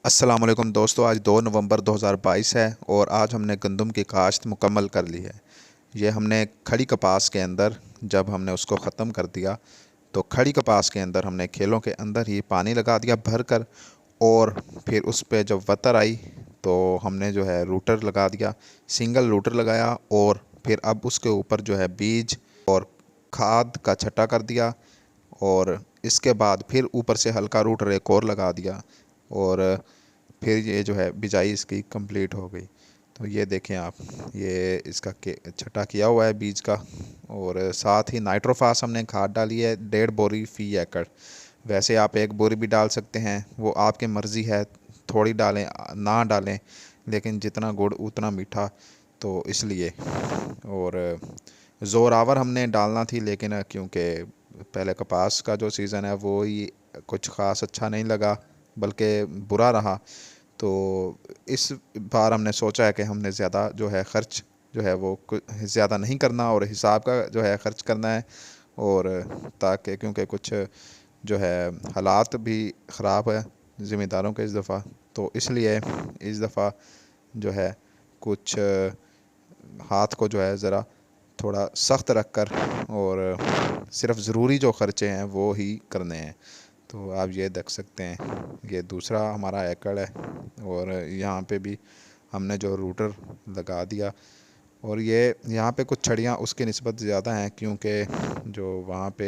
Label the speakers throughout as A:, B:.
A: अस्सलाम वालेकुम दोस्तों, आज 2 नवंबर 2022 है और आज हमने गंदम की काश्त मुकम्मल कर ली है। ये हमने खड़ी कपास के अंदर जब हमने उसको ख़त्म कर दिया तो खड़ी कपास के अंदर हमने खेलों के अंदर ही पानी लगा दिया भर कर, और फिर उस पे जब वतर आई तो हमने जो है रूटर लगा दिया, सिंगल रूटर लगाया, और फिर अब उसके ऊपर जो है बीज और खाद का छट्टा कर दिया, और इसके बाद फिर ऊपर से हल्का रूटर एक और लगा दिया, और फिर ये जो है बिजाई इसकी कंप्लीट हो गई। तो ये देखें आप, ये इसका छटा किया हुआ है बीज का, और साथ ही नाइट्रोफास हमने खाद डाली है 1.5 बोरी फ़ी एकड़। वैसे आप 1 बोरी भी डाल सकते हैं, वो आपकी मर्ज़ी है, थोड़ी डालें ना डालें, लेकिन जितना गुड़ उतना मीठा, तो इसलिए। और ज़ोरावर हमने डालना थी, लेकिन क्योंकि पहले कपास का जो सीज़न है वो ही कुछ ख़ास अच्छा नहीं लगा, बल्कि बुरा रहा। तो इस बार हमने सोचा है कि हमने ज़्यादा जो है ख़र्च जो है वो ज़्यादा नहीं करना और हिसाब का जो है ख़र्च करना है, और ताकि क्योंकि कुछ जो है हालात भी ख़राब है ज़िम्मेदारों के इस दफ़ा, तो इसलिए इस दफ़ा जो है कुछ हाथ को जो है ज़रा थोड़ा सख्त रख कर और सिर्फ़ ज़रूरी जो ख़र्चे हैं वो ही करने हैं। तो आप ये देख सकते हैं, ये दूसरा हमारा एकड़ है, और यहाँ पे भी हमने जो रूटर लगा दिया, और ये यहाँ पे कुछ छड़ियाँ उसकी निस्बत ज़्यादा हैं क्योंकि जो वहाँ पे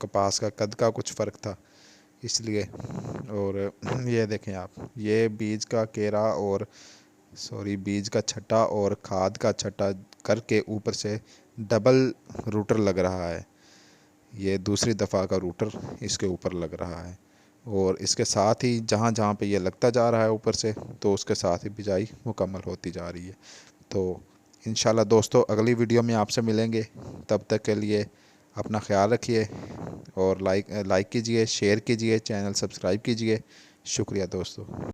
A: कपास का कद का कुछ फ़र्क था, इसलिए। और ये देखें आप, ये बीज का केरा और बीज का छट्टा और खाद का छट्टा करके ऊपर से डबल रूटर लग रहा है। ये दूसरी दफ़ा का रूटर इसके ऊपर लग रहा है, और इसके साथ ही जहाँ जहाँ पे ये लगता जा रहा है ऊपर से, तो उसके साथ ही बिजाई मुकम्मल होती जा रही है। तो इंशाल्लाह दोस्तों अगली वीडियो में आपसे मिलेंगे, तब तक के लिए अपना ख्याल रखिए, और लाइक कीजिए, शेयर कीजिए, चैनल सब्सक्राइब कीजिए। शुक्रिया दोस्तों।